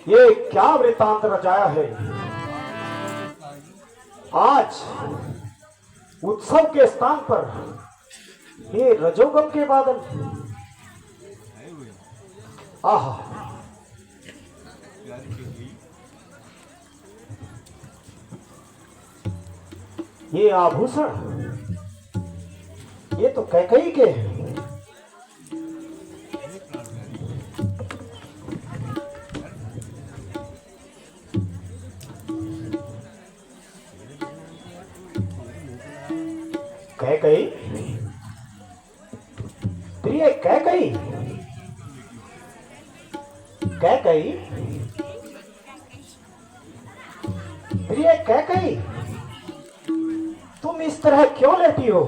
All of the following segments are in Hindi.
ये क्या वृतांत रचाया है। आज उत्सव के स्थान पर ये रजोगम के बादल। आह, ये आभूषण ये तो कैकई के हैं। कैकई, प्रिय कैकई, कैकई, प्रिय कैकई, तुम इस तरह क्यों लेटी हो?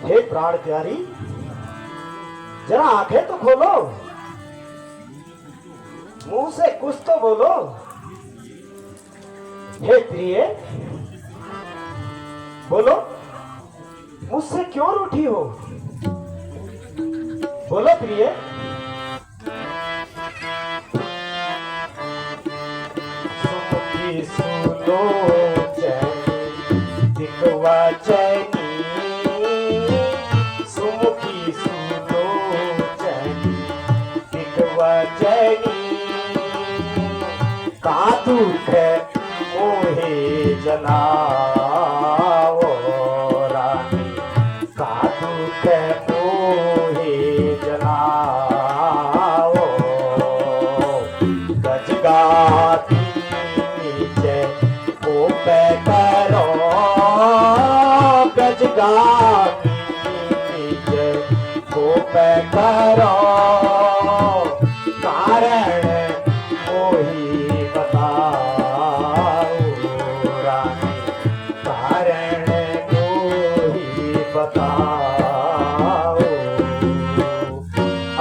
हे प्राण प्यारी, जरा आंखें तो खोलो, मुंह से कुछ तो बोलो। हे प्रिय, बोलो, मुझसे क्यों रूठी हो? बोलो प्रिय। सुमुखी सुनो चैनी दिखवा चैनी, सुमुखी सुनो चैनी दिखवा चैनी, का दुख मोहे जना करो कारण मोही बताओ रानी, कारण मोही बताओ।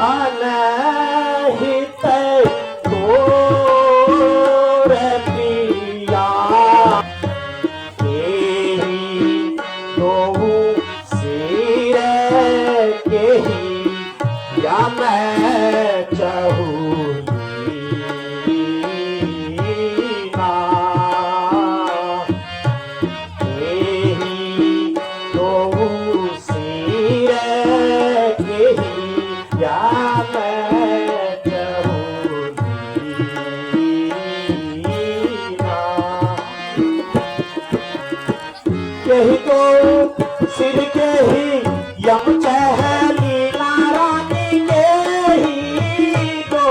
अनहित तोर प्रिया, तो सिर के ही या मैं चाहूंगी ना, यही तो सिर के ही या मैं चाहूंगी ना, यही तो सिर के ही यम चहली नारानी के ही तो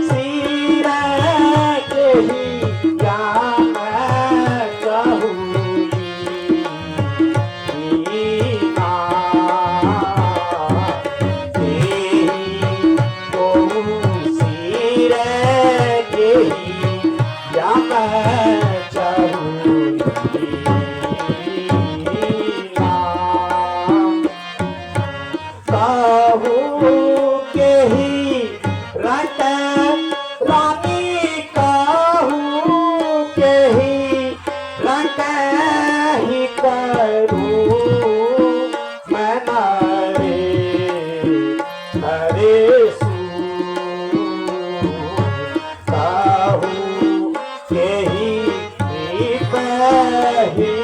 सिर के ही या मैं चाहूंगी ना, यही तो सिर के ही या मैं चाहूंगी ना, कहूँ के ही रट रानी, कहूँ के ही रट ही करूँ मैं नारे हरे सू, कहूँ के ही बही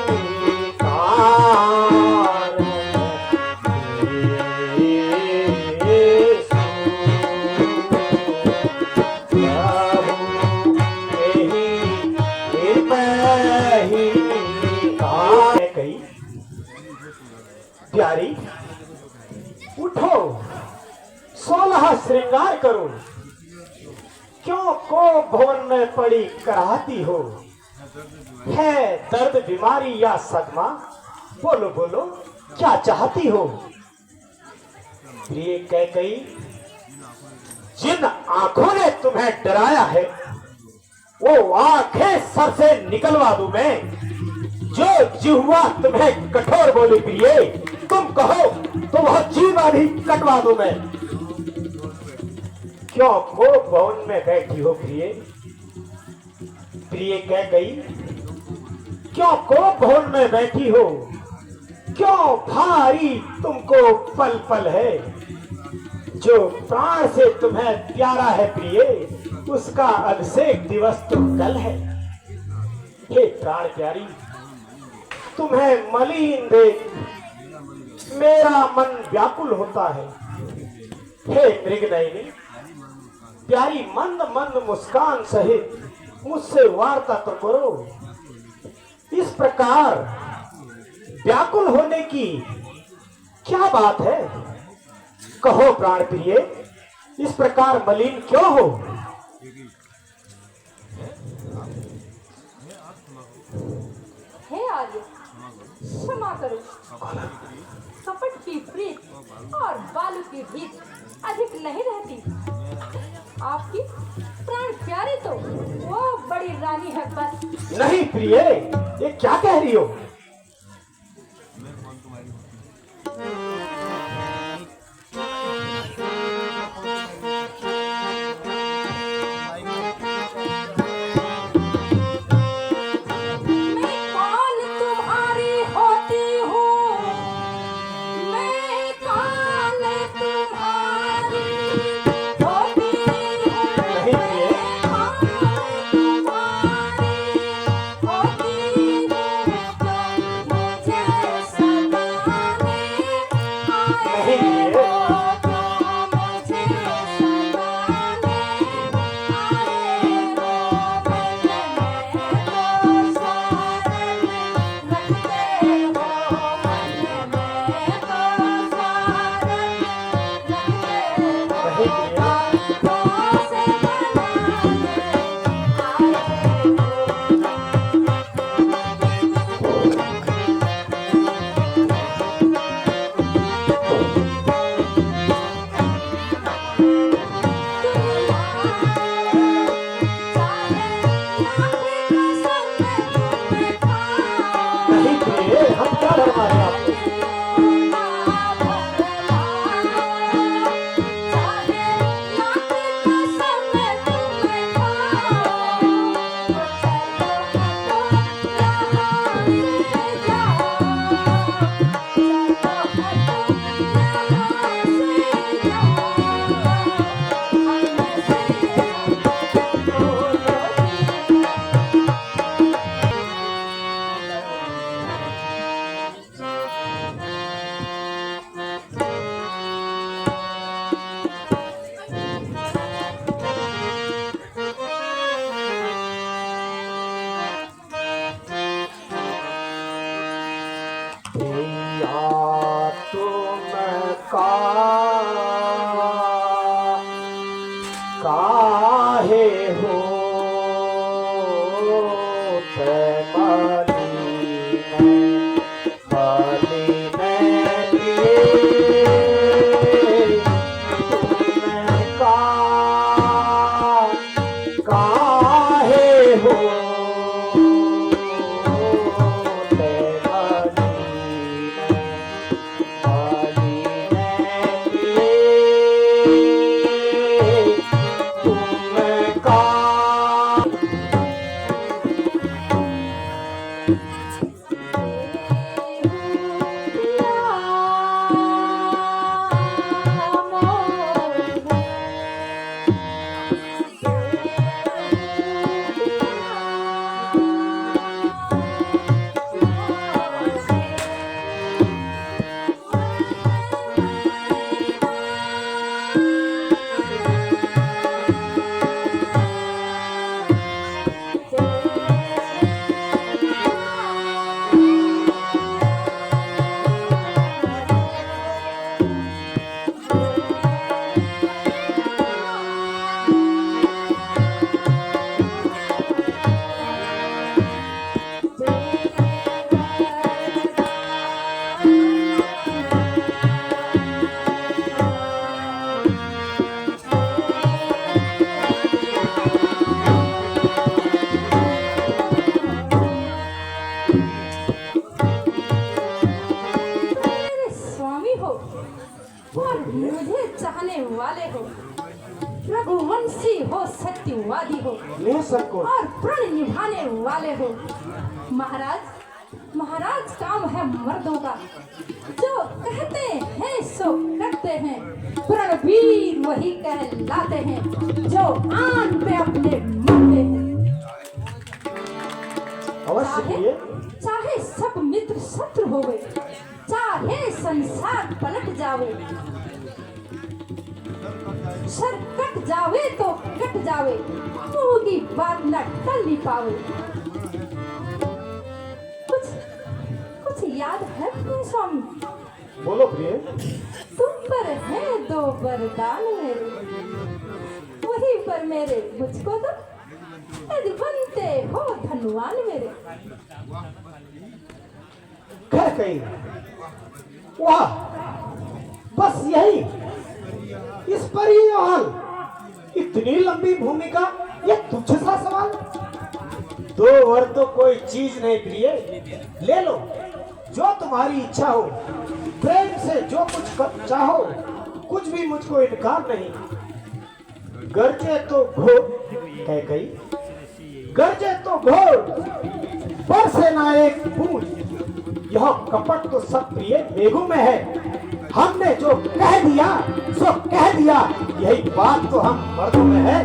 प्यारी उठो 16 श्रृंगार करो, क्यों को भवन में पड़ी कराहती हो, है दर्द बीमारी या सदमा, बोलो बोलो क्या चाहती हो। प्रिय कैकई, जिन आंखों ने तुम्हें डराया है वो आंखें सर से निकलवा दूं मैं, जो जिह्वा तुम्हें कठोर बोली प्रिय, तुम कहो तो वह जीवा भी कटवा दूं मैं। क्यों को भवन में बैठी हो प्रिय, प्रिय कह गई, क्यों को भवन में बैठी हो, क्यों भारी तुमको पल पल है, जो प्राण से तुम्हें प्यारा है प्रिय, उसका अभिषेक दिवस तो कल है। हे प्राण प्यारी, तुम्हें मलिन देख मेरा मन व्याकुल होता है। हे मृगनयनी प्यारी, मंद मंद मुस्कान सहित मुझसे वार्ता तो करो। इस प्रकार व्याकुल होने की क्या बात है, कहो प्राण प्रिय, इस प्रकार मलिन क्यों हो। हे आर्य, क्षमा करो, कपट की प्रीत और बालू की भीत अधिक नहीं रहती। आपकी प्राण प्यारी तो वो बड़ी रानी है बस। नहीं प्रिय, ये क्या कह रही हो। या तुम का काहे हो और मुझे चाहने वाले हो, रघुवंशी हो, सत्यवादी हो ले सबको और प्रण निभाने वाले हो। महाराज महाराज काम है मर्दों का, जो कहते हैं सो करते हैं। प्रणवीर वही कहलाते हैं, जो आन पे अपने मरते हैं। अवश्य चाहे सब मित्र शत्रु हो गए, चाहे संसार पलट जावे, सर कट जावे तो कट जावे, मुंह की बात न टल नहीं पावे। कुछ याद है तुम्हें स्वामी? बोलो प्रिय। तुम पर है दो वरदान मेरे, वही पर मेरे मुझको दो, यदि बनते हो धनवान मेरे। कह कही वाह, बस यही, इस पर ही हल। इतनी लंबी भूमिका, ये तुच्छ सा सवाल। 2 वर तो कोई चीज नहीं प्रिय, ले लो जो तुम्हारी इच्छा हो, प्रेम से जो कुछ चाहो, कुछ भी मुझको इनकार नहीं। गरजे तो घोर, कह गई गरजे तो घोर, बरसे ना एक बूंद। यह कपट तो सब प्रिय मेघों में है। हमने जो कह दिया सो कह दिया, यही बात तो हम मर्दों में है।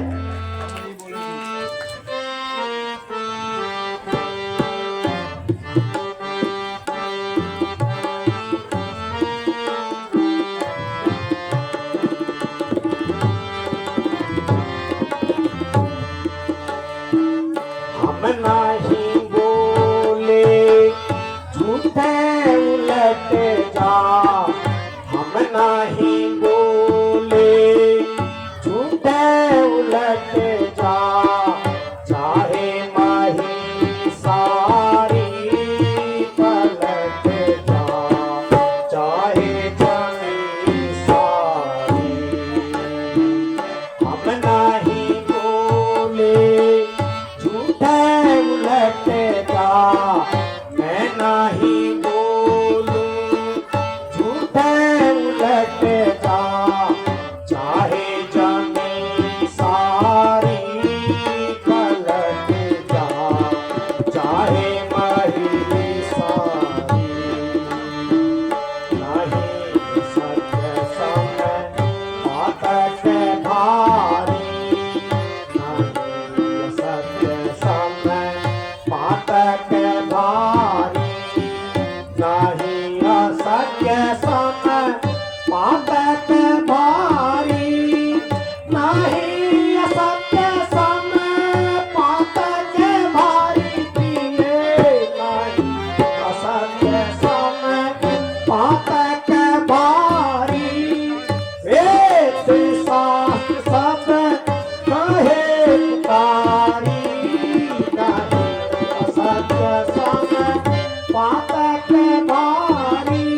हम नहीं बोले झूठे उलट जा, हम नहीं बोले झूठे उलट जा। चाहे माही सारी पलट जा, चाहे जमी सारी, हम नहीं बोले झूठे उलट जा। मैं नहीं बोलूं के भारी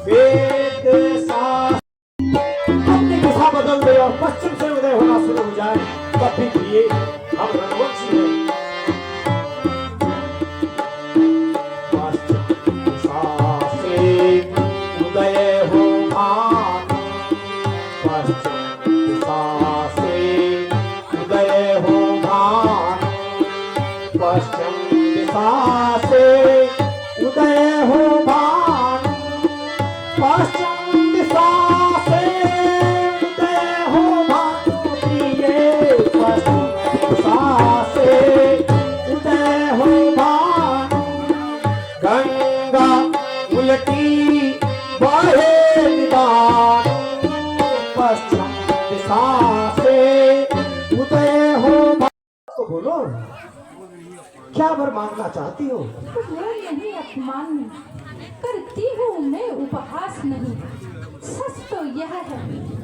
वेद शास्त्र अपनी दिशा बदल दे और पश्चिम से उदय होना शुरू हो जाए, तब भी प्रिय हम रघुवंशी हैं। पश्चिम दिशा से उदय हो भान, पश्चिम दिशा से उदय हो भान, पश्चिम दिशा से उदय हो भान, पश्चिम दिशा से उदय हो भान, प्रिय पश्चिम दिशा से उदय हो भान, गंगा उलटी बहे निदान, पश्चिम दिशा से उदय हो भान। तो बोलो क्या वर मांगना चाहती हो? वो नहीं अपमान नहीं करती हूँ मैं, उपहास नहीं। सच तो यह है,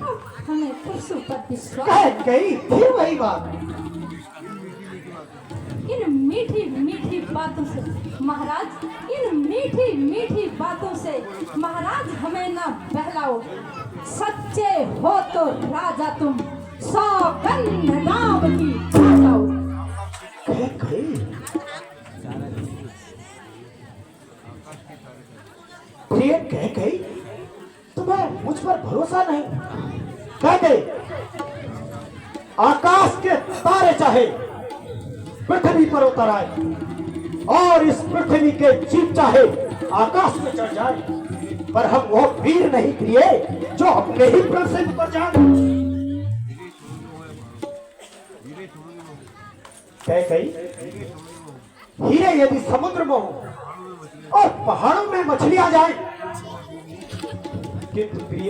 अब हमें पुरुषों पर विश्वास कह गई थी वही बात। इन मीठी मीठी बातों से महाराज, इन मीठी मीठी बातों से महाराज हमें ना बहलाओ। सच्चे हो तो राजा तुम, सौगंध नाम की खा जाओ। कह गई प्रिय, कह गई तुम्हें मुझ पर भरोसा नहीं। कह गई आकाश के तारे चाहे पृथ्वी पर उतर आए और इस पृथ्वी के जीव चाहे आकाश में चढ़ जाए, पर हम वो वीर नहीं प्रिय जो अपने ही प्रण से ऊपर जाए। कह गई हीरे यदि समुद्र में हो और पहाड़ों में मछलियां जाए, किंतु प्रिय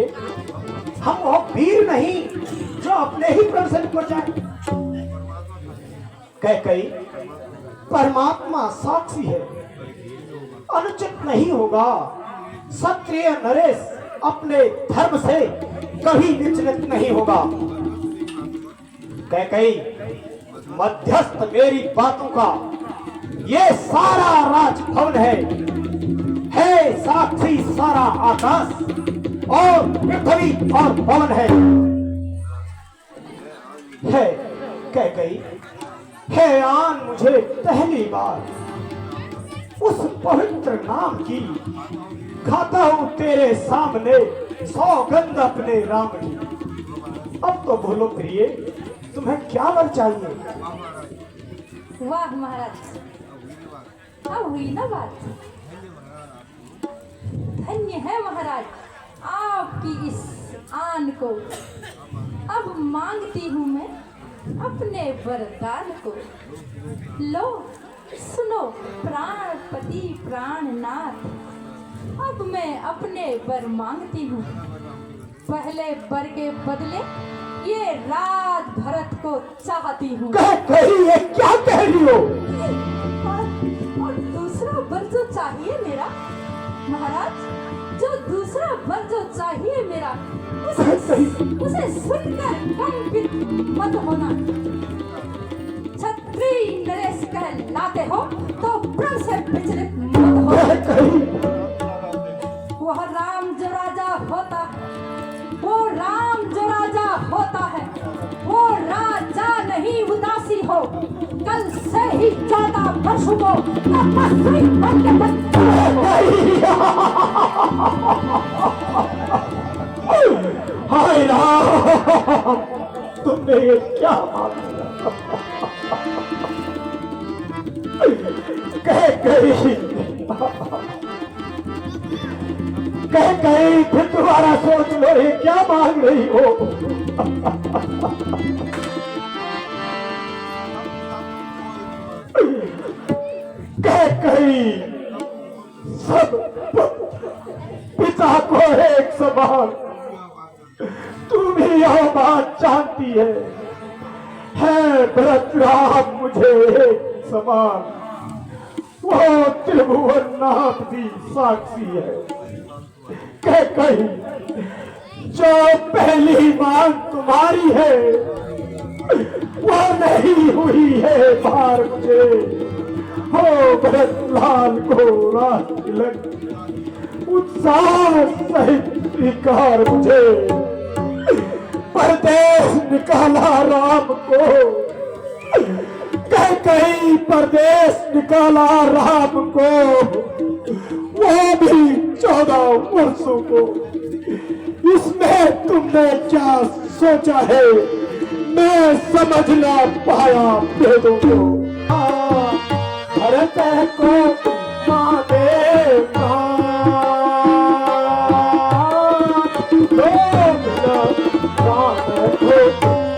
हम वो वीर नहीं जो अपने ही प्रण से ऊपर जाए। कह गई परमात्मा साक्षी है, अनुचित नहीं होगा क्षत्रिय नरेश अपने धर्म से कभी विचलित नहीं होगा। कह गई मध्यस्थ मेरी बातों का ये सारा राजभवन है साक्षी सारा आकाश और पृथ्वी और पवन है। कह गई है आन मुझे पहली बार उस पवित्र नाम की, खाता हूं तेरे सामने सौगंध अपने राम की। अब तो बोलो प्रिय तुम्हें क्या वर चाहिए? वाह महाराज, अब हुई ना बात। धन्य है महाराज आपकी इस आन को। अब मांगती हूँ मैं अपने वरदान को। लो सुनो प्राणपति प्राणनाथ, अब मैं अपने वर मांगती हूँ। पहले वर के बदले ये राज भरत को चाहती हूँ। कह रही है, क्या कह रही हो? और दूसरा वर जो चाहिए मेरा महाराज, जो दूसरा वर जो चाहिए मेरा, उसे सुनकर कंपित मत होना। क्षत्रिय नरेश कहलाते हो तो प्रण से विचलित मत होना। वह राम जो राजा होता, वो राम जो राजा होता है, वो राजा नहीं उदासी हो। कल से ही 14 वर्ष को तपस्वी बनके हाय राम, तुमने ये क्या बात कह गई फिर तुम्हारा सोच लो ये क्या मांग रही हो? कह गई सब पिता को एक समान, तू भी यह बात जानती है भरत राम मुझे एक समान, वो त्रिभुवन नाथ भी साक्षी है। कह कही जो पहली मांग तुम्हारी है वो नहीं हुई है बार मुझे, हो भरत लाल को राज तिलक उत्साह सहित स्वीकार मुझे। परदेश निकाला राम को, कह कहीं परदेश निकाला राम को, वो भी 14 वर्षों को। इसमें तुमने क्या सोचा है, मैं समझ ना पाया भेदों को। भरत को माने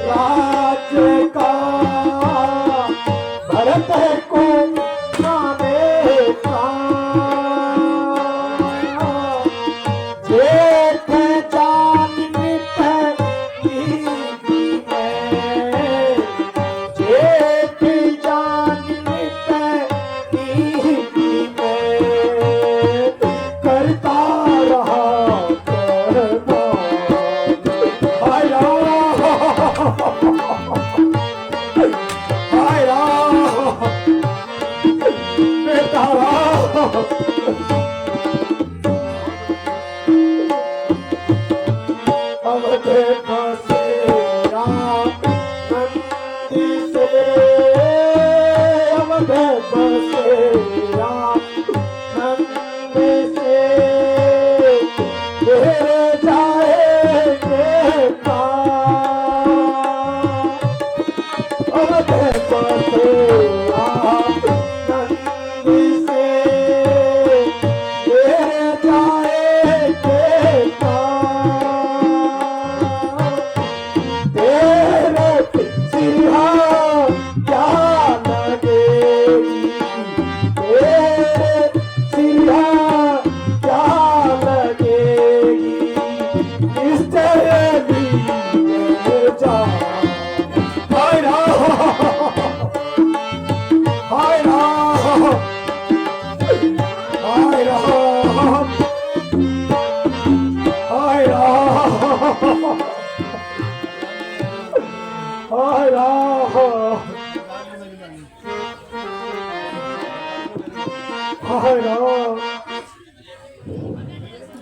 राज्य का, भरत को माने जेठ जान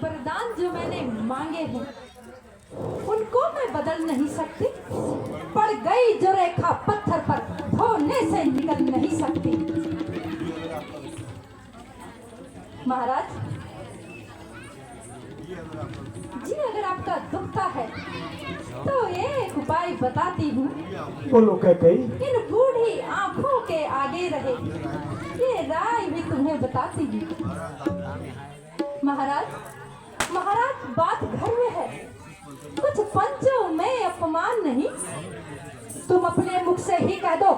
वरदान जो मैंने मांगे हैं उनको मैं बदल नहीं सकती। पड़ गई जो रेखा पत्थर पर धोने से निकल नहीं सकती। महाराज जी, अगर आपका दुखता है तो एक उपाय बताती हूँ। बोलो कह गई। इन बूढ़ी आंखों के आगे रहे ये राय भी तुम्हें बताती हूँ। महाराज महाराज बात घर में है, कुछ पंचों में अपमान नहीं। तुम अपने मुख से ही कह दो,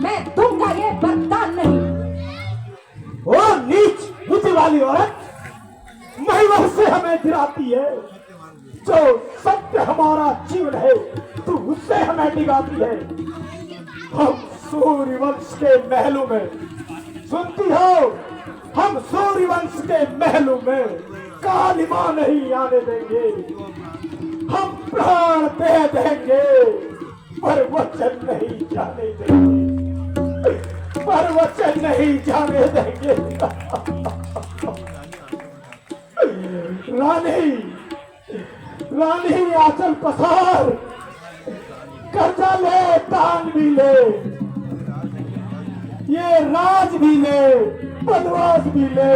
मैं दूंगा ये वरदान नहीं। ओ नीच बुद्धि वाली औरत, महिमा से हमें गिराती है। जो सत्य हमारा जीवन है तू उससे हमें डिगाती है। हम सूर्यवंश के महलों में, सुनती हो, हम सूर्यवंश के महलों में कालिमा नहीं आने देंगे। हम प्राण दे देंगे पर वचन नहीं जाने देंगे, पर वचन नहीं जाने देंगे। रानी रानी आंचल पसार, कर्जा ले, दान भी ले, ये राज भी ले, बनवास भी ले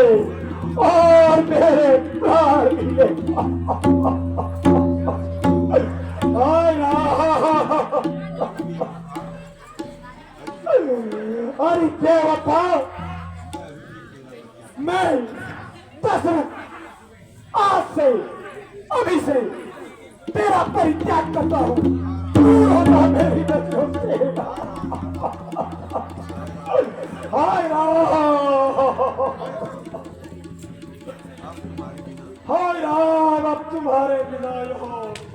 और मेरे प्राण भी ले। अरे देवता, मैं दशरथ आज से, अभी से तेरा परित्याग करता हूँ। दूर होना मेरी नजरों से। हाय राम, अब तुम्हारे बिना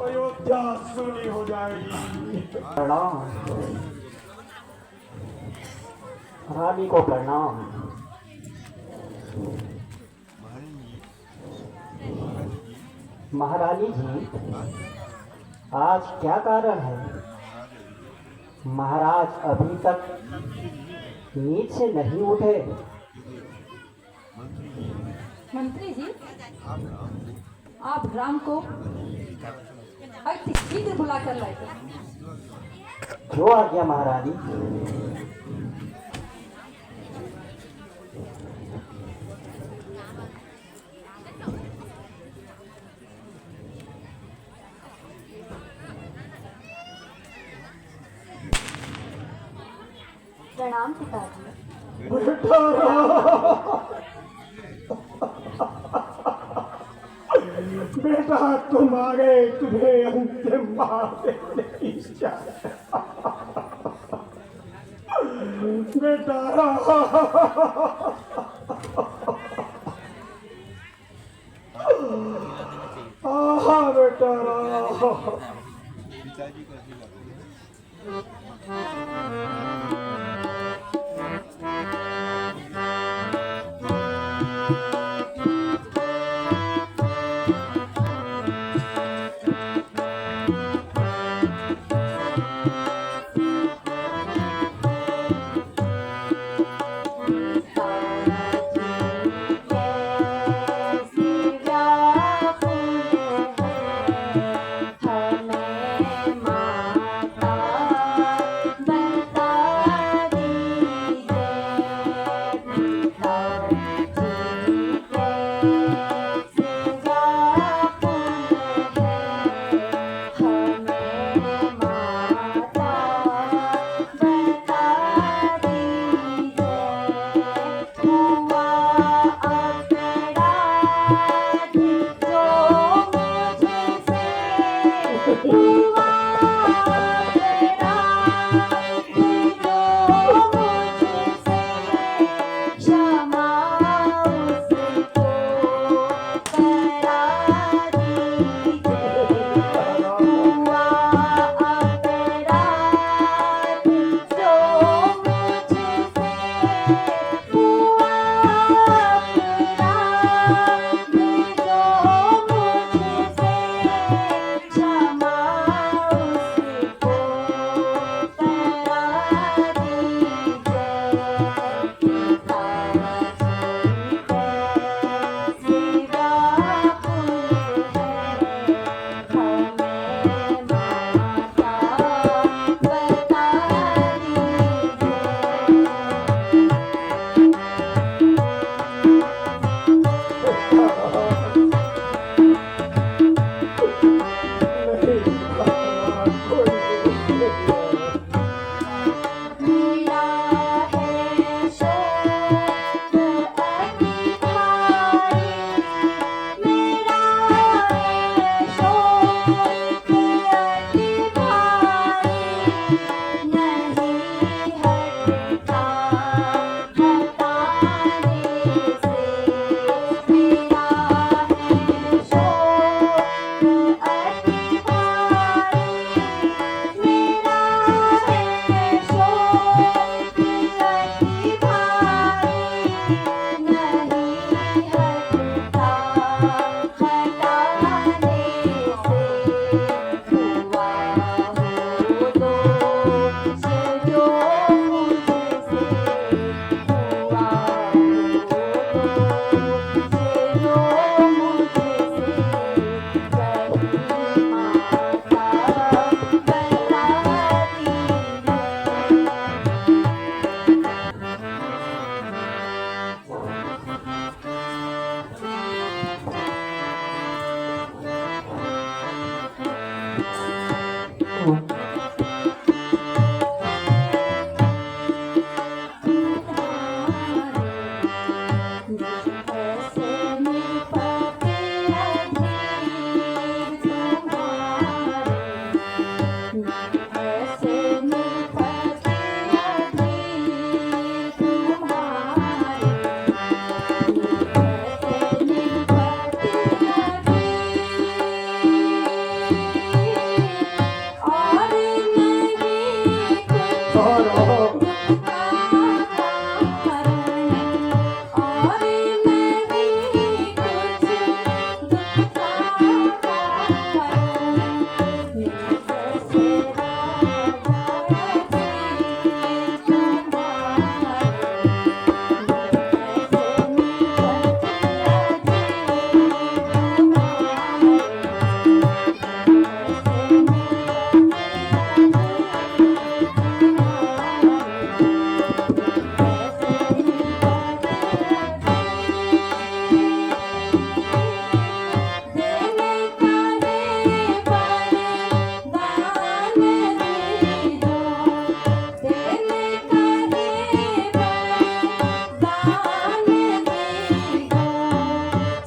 अयोध्या सुनी हो जाएगी। प्रणाम रानी को, प्रणाम। महारानी जी, आज क्या कारण है? महाराज अभी तक नींद से नहीं उठे? मंत्री जी, आप राम को अति शीघ्र बुला कर लाए। जो आज्ञा महारानी। प्रणाम पिताजी। बेटा बेटा तुम आ गए, तुम्हें अंतिम बात नहीं चाहिए बेटा। बेटा हमें माता बता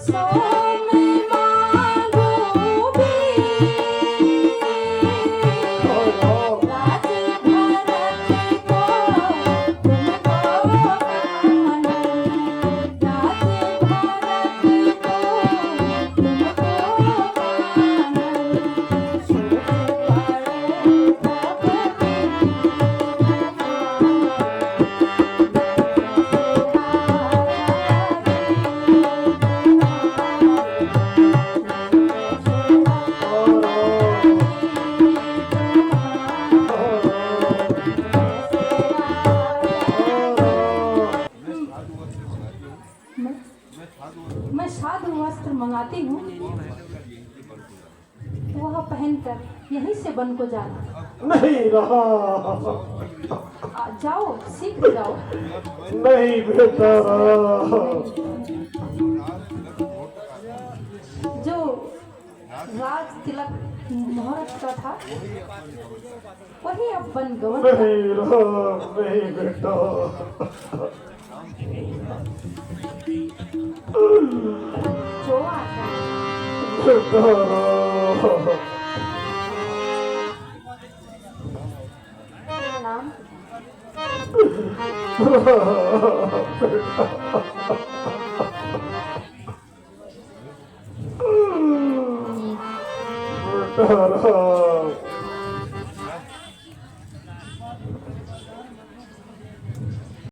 सो मैं मांगू भी राज भरत को तुमको पाना राज भरत को तुमको पाना सुख मैं साधु वस्त्र मंगाती हूँ वह पहनकर यहीं से वन को जाना नहीं रहा, जाओ शीघ्र जाओ नहीं बेटा। जो राज तिलक मुहूर्त का था वही अब वन गवन का। नहीं रहा, नहीं बेटा। जो आता प्रणाम